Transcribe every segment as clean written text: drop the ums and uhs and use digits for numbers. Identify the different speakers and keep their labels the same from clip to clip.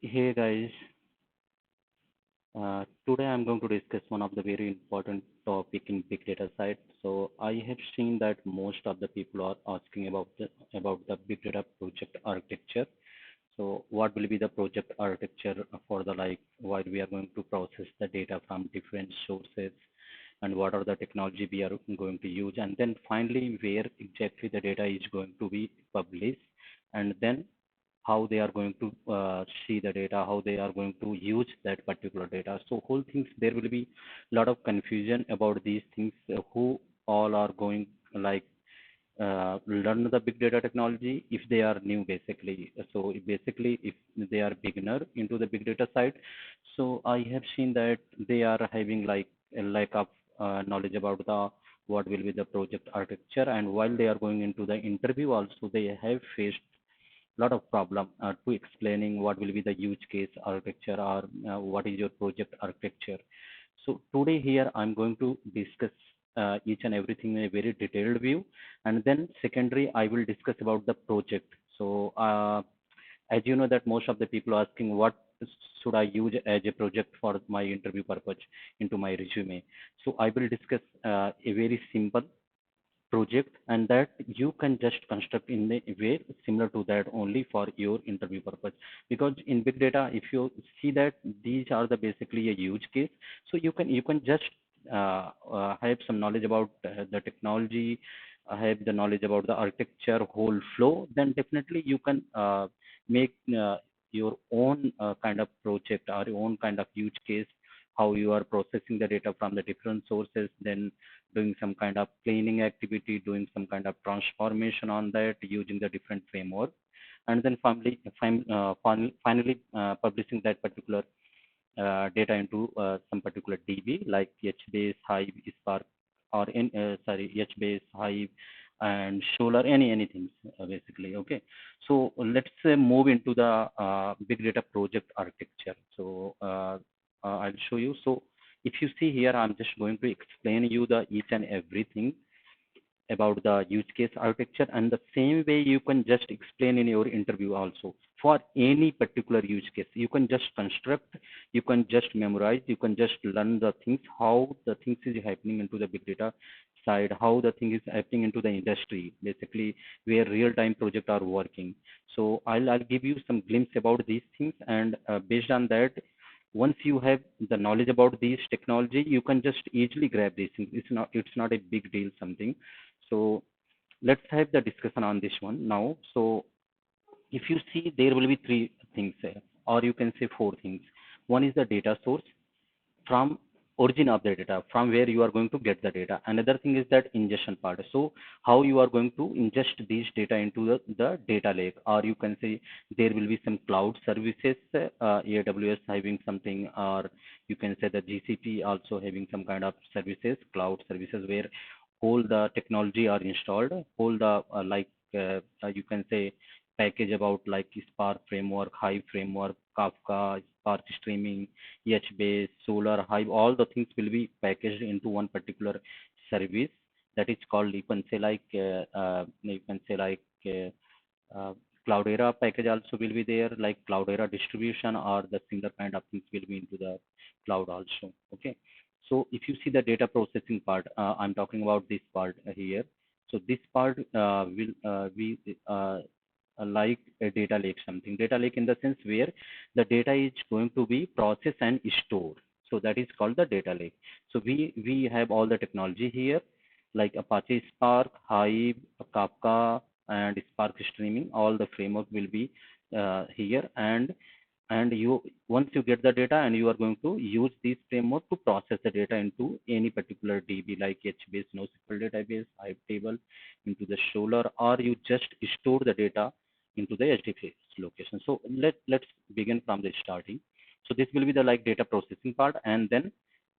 Speaker 1: Hey guys, today I'm going to discuss one of the very important topic in big data side. So I have seen that most of the people are asking about the big data project architecture. So what will be the project architecture for the like while we are going to process the data from different sources and what are the technology we are going to use, and then finally where exactly the data is going to be published, and then how they are going to see the data, how they are going to use that particular data. So whole things there will be a lot of confusion about these things. Who all are going like learn the big data technology if they are new basically. So basically if they are beginner into the big data side, so I have seen that they are having like a lack of knowledge about the what will be the project architecture, and while they are going into the interview also they have faced lot of problem to explaining what will be the use case architecture or what is your project architecture. So today here I'm going to discuss each and everything in a very detailed view, and then secondary I will discuss about the project. So as you know that most of the people are asking what should I use as a project for my interview purpose into my resume. So I will discuss a very simple project, and that you can just construct in a way similar to that only for your interview purpose. Because in big data if you see that these are the basically a use case, so you can just have some knowledge about the technology, have the knowledge about the architecture whole flow, then definitely you can make your own kind of project or your own kind of use case, how you are processing the data from the different sources, then doing some kind of cleaning activity, doing some kind of transformation on that using the different framework, and then finally publishing that particular data into some particular DB like HBase, Hive, Spark, or HBase, Hive, and Solar, anything basically. Okay, so let's move into the big data project architecture. So I'll show you. So if you see here, I'm just going to explain you the each and everything about the use case architecture, and the same way you can just explain in your interview also for any particular use case. You can just construct, you can just memorize, you can just learn the things, how the things is happening into the big data side, how the thing is happening into the industry basically, where real time projects are working. So I'll give you some glimpse about these things, and based on that, once you have the knowledge about these technology, you can just easily grab these things. It's not a big deal something. So let's have the discussion on this one now. So if you see, there will be three things, or you can say four things. One is the data source, from origin of the data, from where you are going to get the data. Another thing is that ingestion part. So how you are going to ingest these data into the data lake, or you can say there will be some cloud services, AWS having something, or you can say the GCP also having some kind of services, cloud services, where all the technology are installed, all the you can say package about like Spark framework, Hive framework, Kafka, Spark streaming, HBase, Solar, Hive, all the things will be packaged into one particular service that is called, you can say like Cloudera package also will be there, like Cloudera distribution or the similar kind of things will be into the cloud also. Okay. So if you see the data processing part, I'm talking about this part here. So this part will be like a data lake something. Data lake in the sense where the data is going to be processed and stored. So that is called the data lake. So we have all the technology here, like Apache Spark, Hive, Kafka, and Spark streaming. All the framework will be here, and you once you get the data, and you are going to use this framework to process the data into any particular DB like HBase, NoSQL database, Hive table, into the Solar, or you just store the data into the HDFS location. So let's begin from the starting. So this will be the like data processing part, and then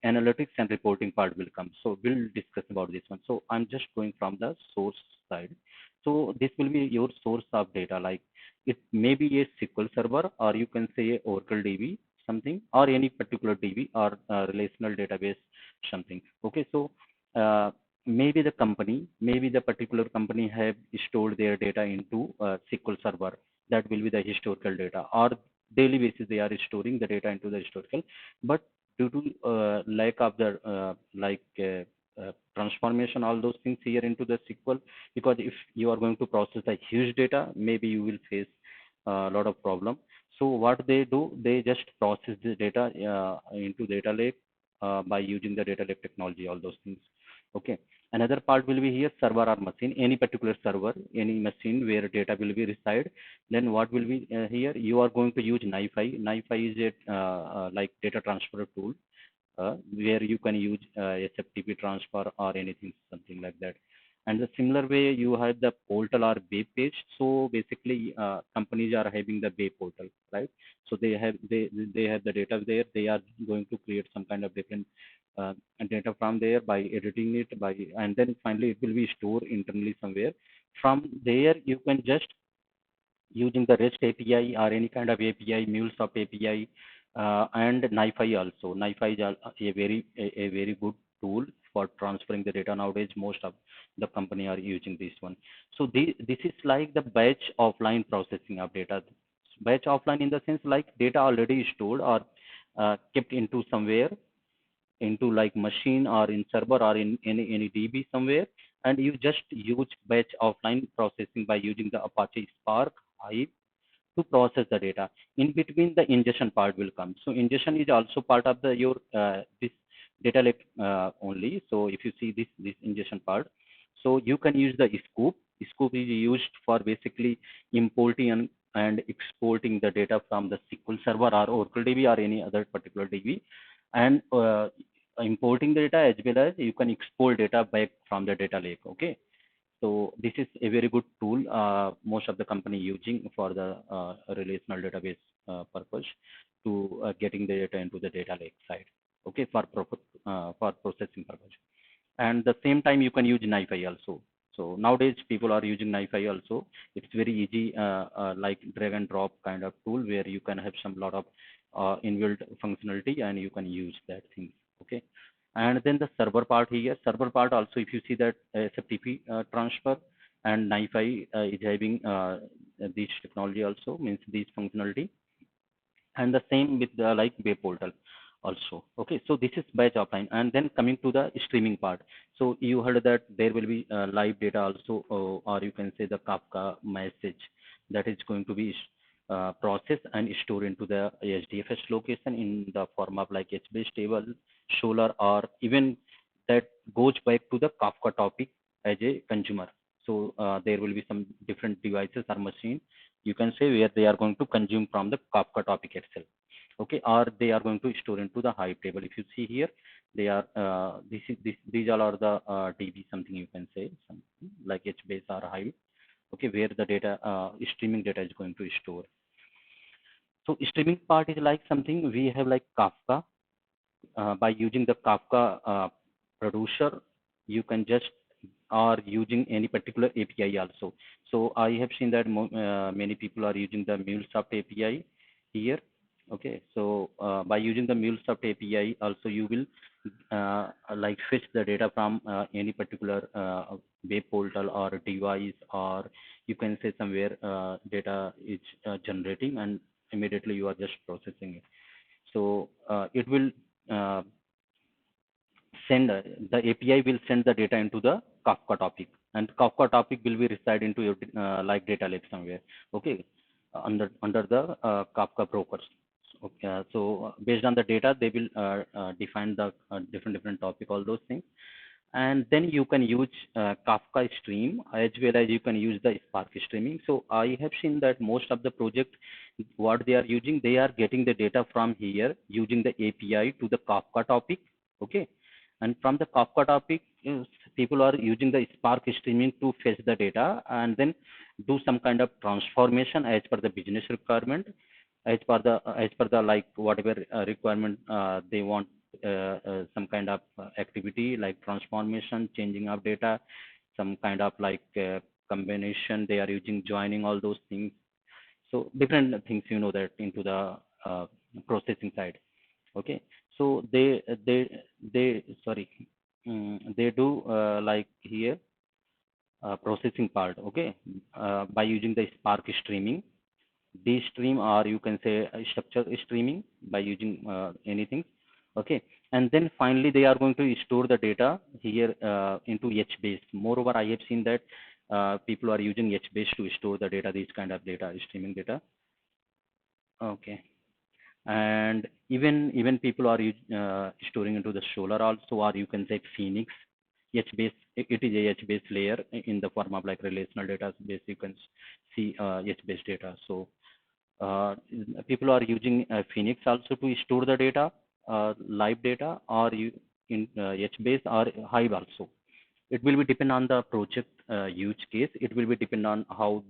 Speaker 1: analytics and reporting part will come. So we'll discuss about this one. So I'm just going from the source side. So this will be your source of data. Like it may be a SQL server, or you can say a Oracle DB something, or any particular DB or relational database something. Okay, so maybe the particular company have stored their data into SQL server. That will be the historical data, or daily basis they are storing the data into the historical, but due to lack of the transformation, all those things here into the SQL, because if you are going to process a huge data, maybe you will face a lot of problem. So what they do, they just process the data into data lake by using the data lake technology, all those things. Okay. Another part will be here server or machine, any particular server, any machine where data will be reside. Then what will be here? You are going to use NiFi. NiFi is a like data transfer tool where you can use SFTP transfer or anything, something like that. And the similar way you have the portal or web page. So basically, companies are having the web portal, right? So they have the data there. They are going to create some kind of different data from there by editing it by, and then finally it will be stored internally somewhere. From there, you can just using the REST API or any kind of API, MuleSoft API, and NiFi also. NiFi is a very good tool for transferring the data nowadays. Most of the company are using this one. So this is like the batch offline processing of data. Batch offline in the sense like data already stored or kept into somewhere, into like machine or in server or in any DB somewhere, and you just use batch offline processing by using the Apache Spark, Hive, to process the data. In between, the ingestion part will come. So ingestion is also part of the your this data lake only. So if you see this ingestion part, so you can use the scoop. Scoop is used for basically importing and exporting the data from the SQL Server or Oracle DB or any other particular DB, and importing the data as well as you can export data back from the data lake. Okay. So this is a very good tool most of the company using for the relational database purpose to getting the data into the data lake side. Okay, for processing purpose. And the same time you can use NiFi also. So nowadays people are using NiFi also. It's very easy, like drag and drop kind of tool where you can have some lot of inbuilt functionality and you can use that thing. Okay. And then the server part here, server part also, if you see that SFTP transfer and NiFi is having this technology also, means this functionality, and the same with the like web portal also. Okay, so this is batch offline. And then coming to the streaming part, so you heard that there will be live data also, or you can say the Kafka message that is going to be processed and stored into the HDFS location in the form of like HBase table, Solar, or even that goes back to the Kafka topic as a consumer. So there will be some different devices or machine, you can say, where they are going to consume from the Kafka topic itself. Okay, or they are going to store into the Hive table. If you see here, they are these all are the DB, something you can say, something like HBase or Hive. Okay, where the data streaming data is going to store. So streaming part is like something we have like Kafka. By using the Kafka producer, you can just are using any particular API also. So I have seen that many people are using the MuleSoft API here. Okay, so by using the MuleSoft API, also you will like fetch the data from any particular web portal or device, or you can say somewhere data is generating, and immediately you are just processing it. So it will uh, send the API will send the data into the Kafka topic, and Kafka topic will be reside into your like data lake somewhere. Okay, under the Kafka brokers. Okay, so based on the data, they will define the different topic, all those things, and then you can use Kafka stream as well as you can use the Spark streaming. So I have seen that most of the project, what they are using, they are getting the data from here using the API to the Kafka topic. Okay, and from the Kafka topic, people are using the Spark streaming to fetch the data and then do some kind of transformation as per the business requirement, as per the like whatever requirement they want, some kind of activity like transformation, changing of data, some kind of like combination they are using, joining, all those things. So different things, you know, that into the processing side. Okay, so they sorry, they do like here processing part. Okay, by using the Spark streaming. de-stream, or you can say structure streaming by using anything. Okay, and then finally they are going to store the data here into HBase. Moreover, I have seen that people are using HBase to store the data, these kind of data, streaming data. Okay, and even people are storing into the Solar also, or you can say Phoenix. HBase, it is a HBase layer in the form of like relational database. You can see HBase data. So people are using Phoenix also to store the data, live data, or you in HBase or Hive also. It will be depend on the project use case. It will be depend on how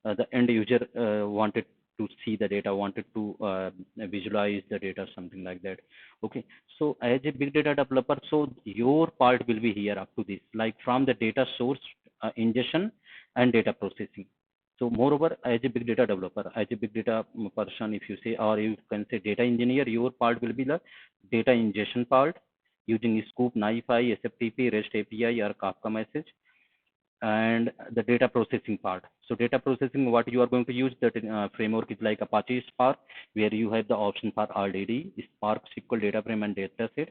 Speaker 1: the end user wanted to see the data, wanted to visualize the data, something like that. Okay, so as a big data developer, so your part will be here up to this, like from the data source ingestion and data processing. So moreover, as a big data developer, as a big data person, if you say, or you can say data engineer, your part will be the data ingestion part using Scoop, NiFi, SFTP, REST API, or Kafka message, and the data processing part. So data processing, what you are going to use, that framework is like Apache Spark, where you have the option for RDD, Spark, SQL, data frame, and data set.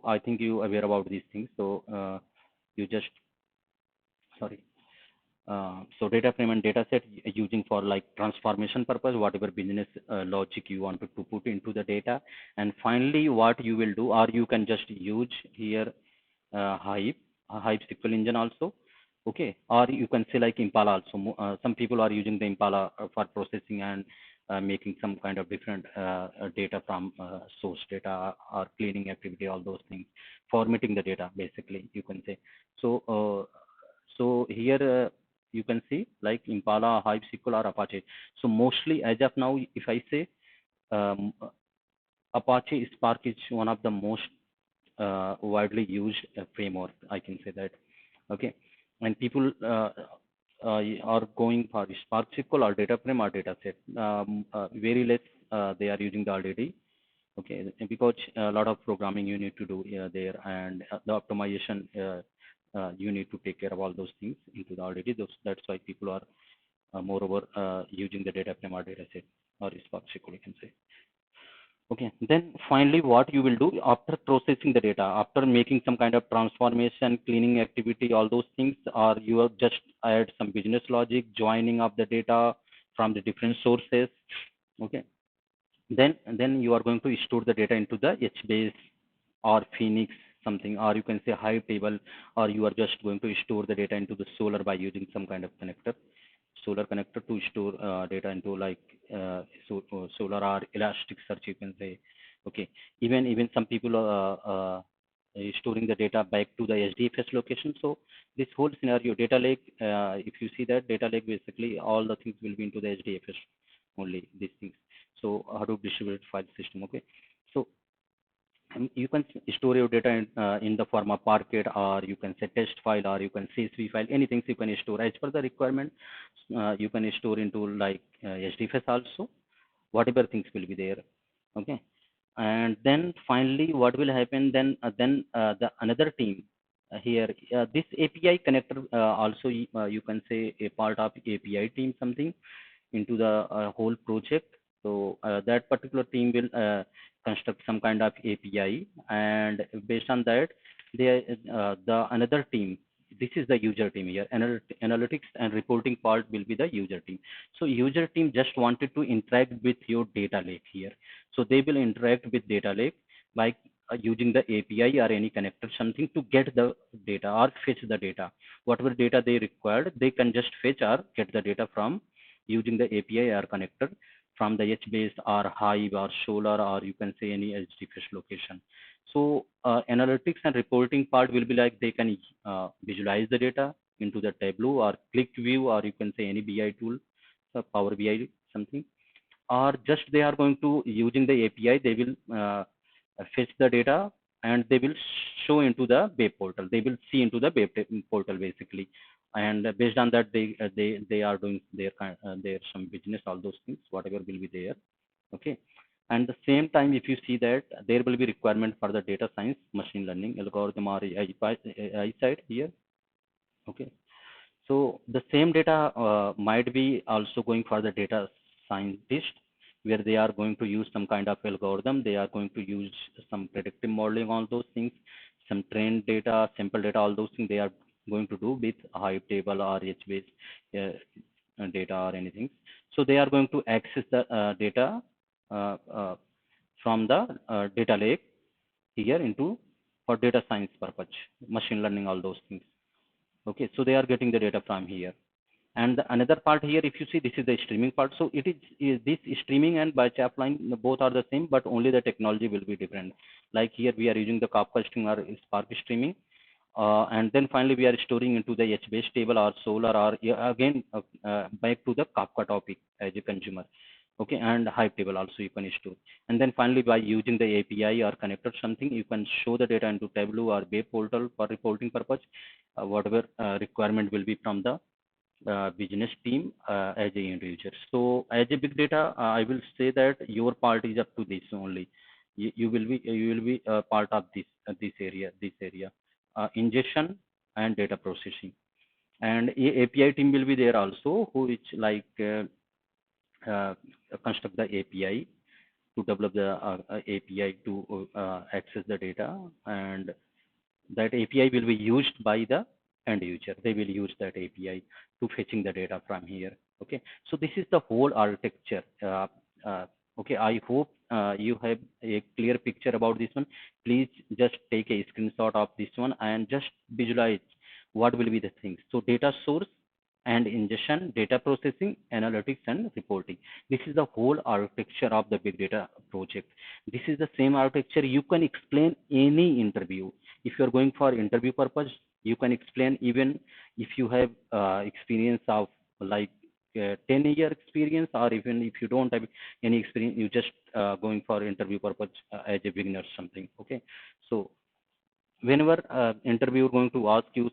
Speaker 1: I think you aware about these things. So you just, sorry. So data frame and data set using for like transformation purpose, whatever business logic you wanted to put into the data. And finally, what you will do, or you can just use here Hive, Hive SQL engine also. Okay, or you can say like Impala also. Some people are using the Impala for processing and making some kind of different data from source data, or cleaning activity, all those things, formatting the data basically, you can say. So here you can see like Impala, Hive SQL, or Apache. So mostly as of now, if I say um, Apache Spark is one of the most widely used framework, I can say that. Okay, and people are going for Spark SQL or data frame or data set. Very less they are using the already. Okay, because a lot of programming you need to do there, and the optimization you need to take care of all those things into the already. That's why people are moreover using the data frame or data set or Spark SQL, you can say. Okay, then finally what you will do after processing the data, after making some kind of transformation, cleaning activity, all those things, or you have just add some business logic, joining up the data from the different sources. Okay, then you are going to store the data into the HBase or Phoenix something, or you can say Hive table, or you are just going to store the data into the Solar by using some kind of connector, Solar connector to store data into like Solar or Elasticsearch, you can say. Okay, even some people are storing the data back to the HDFS location. So this whole scenario, data lake, if you see that data lake, basically all the things will be into the HDFS only, these things. So Hadoop distributed file system. Okay, so you can store your data in the form of Parquet, or you can say test file, or you can CSV file, anything you can store as per the requirement. You can store into like HDFS also, whatever things will be there. Okay, and then finally what will happen then, the another team here, this API connector also, you can say a part of API team, something into the whole project. So that particular team will construct some kind of API, and based on that, the another team. This is the user team here. Analytics and reporting part will be the user team. So user team just wanted to interact with your data lake here. So they will interact with data lake by using the API or any connector, something to get the data or fetch the data. Whatever data they required, they can just fetch or get the data from using the API or connector from the HBase or Hive or Solar, or you can say any HDFS location. So analytics and reporting part will be like they can visualize the data into the Tableau or click view, or you can say any BI tool, Power BI something, or just they are going to using the API, they will fetch the data and they will show into the web portal. They will see into the web portal basically, and based on that, they are doing their some business, all those things, whatever will be there. Okay, and the same time, if you see that there will be requirement for the data science, machine learning, algorithm, or AI side here. Okay, so the same data might be also going for the data scientists, where they are going to use some kind of algorithm. They are going to use some predictive modeling, all those things, some trained data, sample data, all those things they are going to do with Hive table or H-based data or anything. So they are going to access the data uh, uh, from the data lake here into for data science purpose, machine learning, all those things. Okay, so they are getting the data from here. And the another part here, if you see, this is the streaming part. So it is this streaming and batch offline both are the same, but only the technology will be different. Like here we are using the Kafka streaming or Spark streaming, and then finally we are storing into the H-based table or Solar or again back to the Kafka topic as a consumer. Okay, and Hive table also you can store. And then finally by using the API or connector something, you can show the data into Tableau or Web portal for reporting purpose. Whatever requirement will be from the business team as a end user. So as a big data, I will say that your part is up to this only. You will be part of this area, ingestion and data processing. And API team will be there also, who is like uh, construct the API to develop the API to access the data, and that API will be used by the end user. They will use that API to fetching the data from here. Okay, so this is the whole architecture. Okay, I hope you have a clear picture about this one. Please just take a screenshot of this one and just visualize what will be the things. So data source and ingestion, data processing, analytics, and reporting. This is the whole architecture of the big data project. This is the same architecture you can explain any interview. If you are going for interview purpose, you can explain even if you have experience of like 10-year experience, or even if you don't have any experience, you just going for interview purpose as a beginner something. Okay, so whenever interviewer going to ask you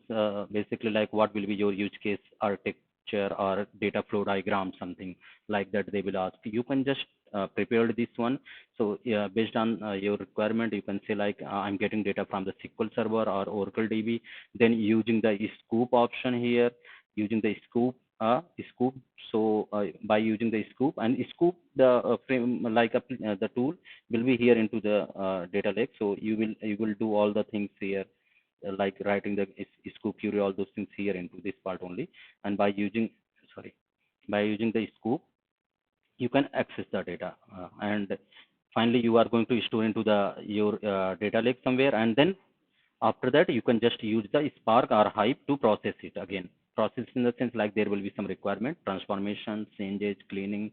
Speaker 1: basically like what will be your use case architecture or data flow diagram, something like that they will ask, you can just prepare this one. So yeah, based on your requirement, you can say like I'm getting data from the SQL server or Oracle DB, then using the scoop option here, using the scoop. So by using the scoop and scoop, the frame like the tool will be here into the data lake. So you will do all the things here, like writing the scoop query, all those things here into this part only. And by using, sorry, by using the scoop, you can access the data, and finally you are going to store into the your data lake somewhere. And then after that, you can just use the Spark or Hive to process it again. Process in the sense like there will be some requirement, transformation, changes, cleaning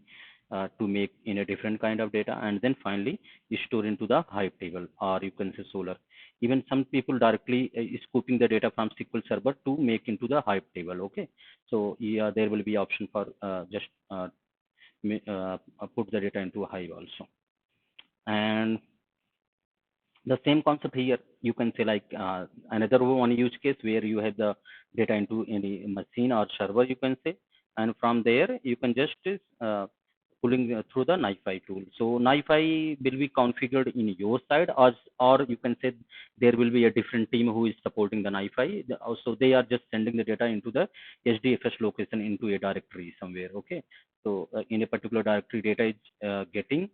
Speaker 1: to make in a different kind of data. And then finally, you store into the Hive table, or you can say Solar. Even some people directly scooping the data from SQL Server to make into the Hive table. Okay, so yeah, there will be option for just put the data into a Hive also. And the same concept here, you can say like another one use case where you have the data into any machine or server, you can say, and from there you can just pulling through the NiFi tool. So NiFi will be configured in your side, or you can say there will be a different team who is supporting the NiFi. Also they are just sending the data into the HDFS location into a directory somewhere. Okay, so in a particular directory, data is getting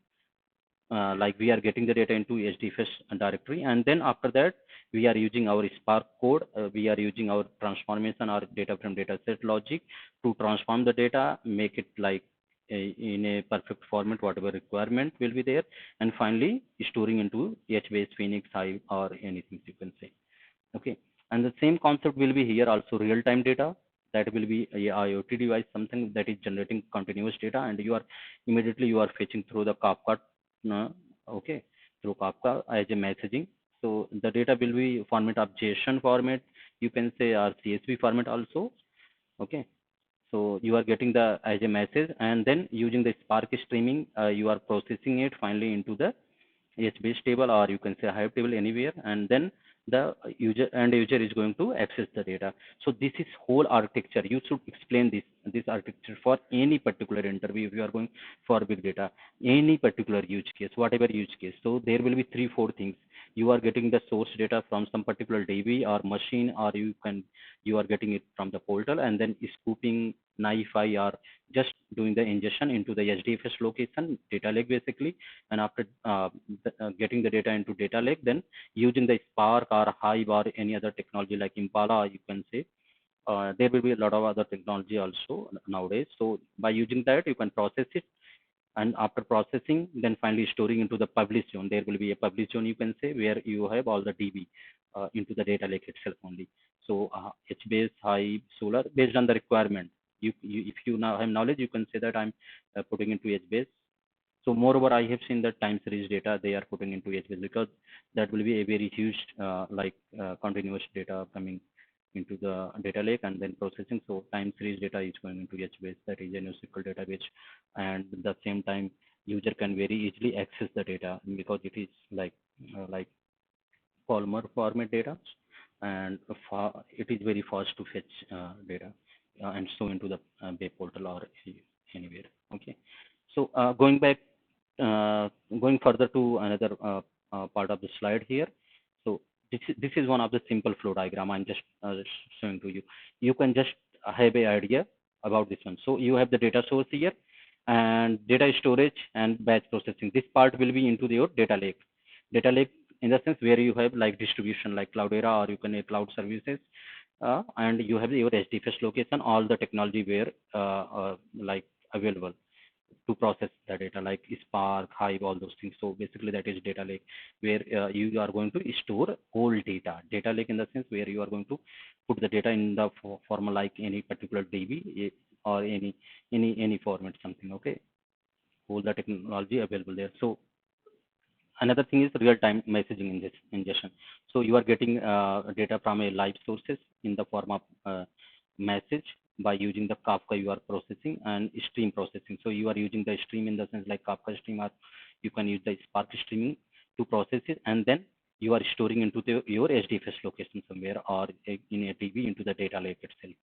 Speaker 1: like we are getting the data into HDFS directory, and then after that we are using our Spark code, we are using our transformation or data from data set logic to transform the data, make it like in a perfect format, whatever requirement will be there, and finally storing into HBase, Phoenix, Hive, or anything you can say. Okay, and the same concept will be here also, real time data. That will be a IoT device, something that is generating continuous data, and you are immediately you are fetching through the Kafka, uh, okay, through Kafka as a messaging. So the data will be format of JSON format, you can say, or CSV format also. Okay, so you are getting the as a message, and then using the Spark streaming, you are processing it finally into the HBase table, or you can say Hive table anywhere, and then the user is going to access the data. So this is whole architecture. You should explain this this architecture for any particular interview. If you are going for big data, any particular use case, whatever use case, so there will be three, four things. You are getting the source data from some particular DB or machine, or you are getting it from the portal, and then scooping, Naify, or just doing the ingestion into the HDFS location, data lake basically. And after getting the data into data lake, then using the Spark or Hive or any other technology like Impala, you can say. There will be a lot of other technology also nowadays. So by using that, you can process it, and after processing, then finally storing into the publish zone. There will be a publish zone, you can say, where you have all the DB into the data lake itself only. So HBase, Hive, Solar, based on the requirement. If you now have knowledge, you can say that I'm putting into HBase. So moreover, I have seen that time series data they are putting into HBase, because that will be a very huge continuous data coming into the data lake and then processing. So time series data is going into HBase, that is a NoSQL database, and at the same time user can very easily access the data, because it is like Palmer format data, and it is very fast to fetch data and show into the web portal or anywhere. Okay. So going further to another part of the slide here. So this is one of the simple flow diagram I'm just showing to you. You can just have a idea about this one. So you have the data source here, and data storage and batch processing. This part will be into your data lake. Data lake in the sense where you have like distribution like Cloudera, or you can have cloud services, and you have your HDFS location, all the technology where like available to process the data like Spark, Hive, all those things. So basically that is data lake, where you are going to store whole data. Data lake in the sense where you are going to put the data in the form like any particular DB or any format something. Okay, all the technology available there. So another thing is real-time messaging ingestion. So you are getting data from a live sources in the form of message by using the Kafka you are processing and stream processing. So you are using the stream in the sense like Kafka stream, or you can use the Spark streaming to process it, and then you are storing into your HDFS location somewhere, or in a DB into the data lake itself.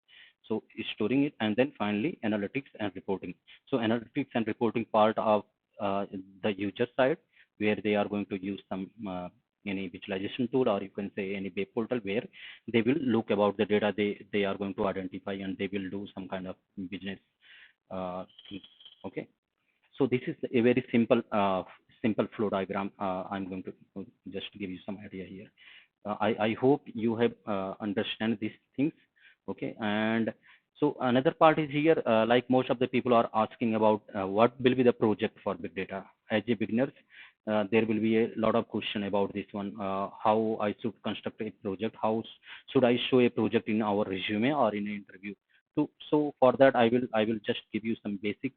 Speaker 1: So storing it, and then finally analytics and reporting. So analytics and reporting part of the user side, where they are going to use some any visualization tool, or you can say any web portal, where they will look about the data they are going to identify, and they will do some kind of business things. Okay, so this is a very simple flow diagram. I'm going to just give you some idea here. I hope you have understand these things. Okay, and so another part is here, like most of the people are asking about what will be the project for big data. As a beginners, there will be a lot of question about this one. How I should construct a project? How should I show a project in our resume or in an interview? So for that, I will just give you some basic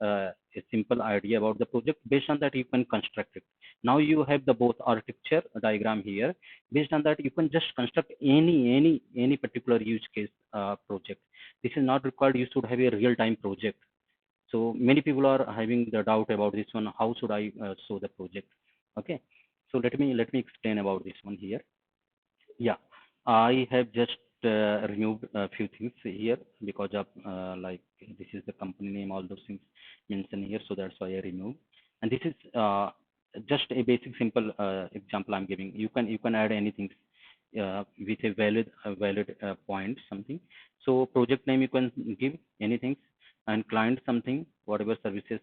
Speaker 1: a simple idea about the project. Based on that, you can construct it. Now you have the both architecture diagram here. Based on that, you can just construct any particular use case project. This is not required you should have a real-time project. So many people are having the doubt about this one. How should I show the project? Okay, so let me explain about this one here. Yeah, I have just removed a few things here because of like this is the company name, all those things mentioned here, so that's why I removed. And this is just a basic simple example I'm giving. You can add anything with a valid point something. So project name you can give anything, and client something, whatever services,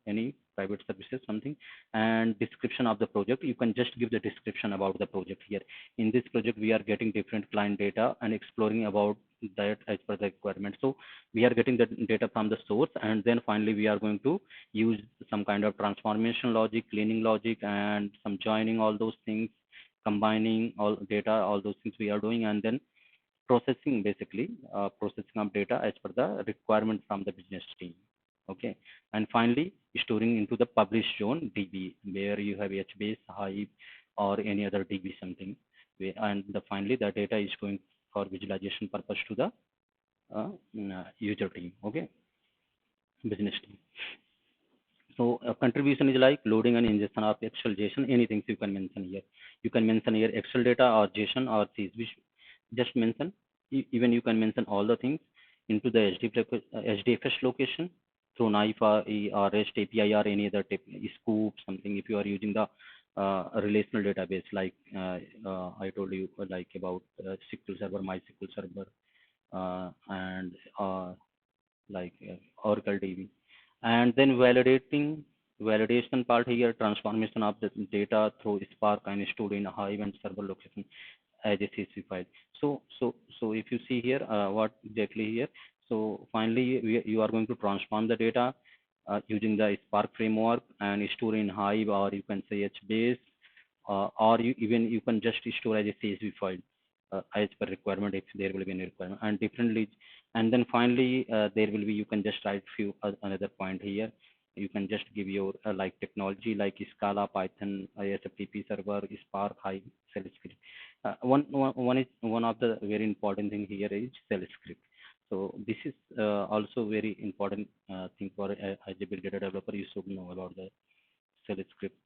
Speaker 1: any private services something, and description of the project. You can just give the description about the project here. In this project, we are getting different client data and exploring about that as per the requirement. So we are getting the data from the source, and then finally we are going to use some kind of transformation logic, cleaning logic, and some joining, all those things, combining all data, all those things we are doing, and then processing, basically processing of data as per the requirement from the business team. Okay, and finally storing into the publish zone DB, where you have HBase, Hive, or any other DB something. And finally the data is going for visualization purpose to the user team. Okay, business team. So contribution is like loading and ingestion of Excel, JSON, anything you can mention here. You can mention here Excel data or JSON or CSV. Just mention. Even you can mention all the things. into the HDFS location through knife or REST API or any other scoop something. If you are using the relational database like I told you like about SQL Server, MySQL Server, and like Oracle DB, and then validation part here, transformation of the data through Spark and stored in a Hive and server location as a CSV file. So if you see here, what exactly here? So finally, you are going to transform the data using the Spark framework and store in Hive, or you can say HBase, or even you can just store as a CSV file as per requirement if there will be any requirement, and differently. And then finally, there will be, you can just write few another point here. You can just give your like technology like Scala, Python, ISFTP server, Spark, Hive, Shell script. One of the very important thing here is Shell script. So this is also very important thing for as a big data developer. You should know about the Shell script.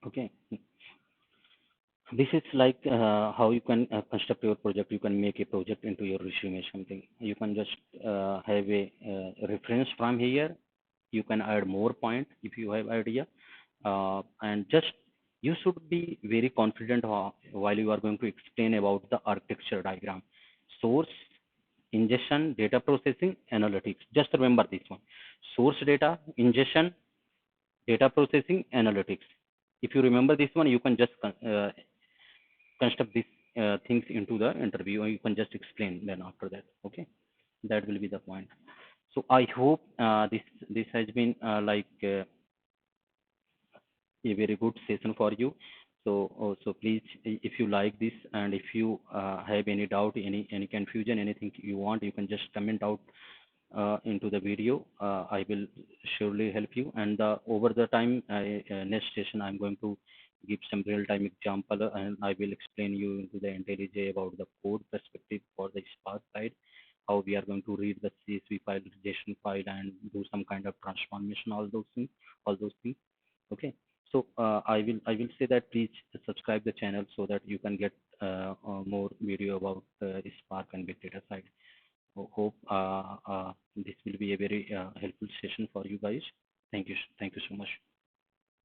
Speaker 1: Okay, this is like how you can construct your project. You can make a project into your resume something. You can just have a reference from here. You can add more point if you have idea, and just you should be very confident while you are going to explain about the architecture diagram. Source, ingestion, data processing, analytics. Just remember this one: source data, ingestion, data processing, analytics. If you remember this one, you can just construct these things into the interview, or you can just explain then after that. Okay, that will be the point. So I hope this has been a very good session for you. So please, if you like this, and if you have any doubt, any confusion, anything you want, you can just comment out into the video. I will surely help you. And over the time, next session, I'm going to give some real-time example, and I will explain you into the IntelliJ about the code perspective for the Spark side, how we are going to read the CSV file, JSON file, and do some kind of transformation, all those things. Okay. So I will say that please subscribe the channel so that you can get more video about Spark and big data side. Hope this will be a very helpful session for you guys. Thank you so much.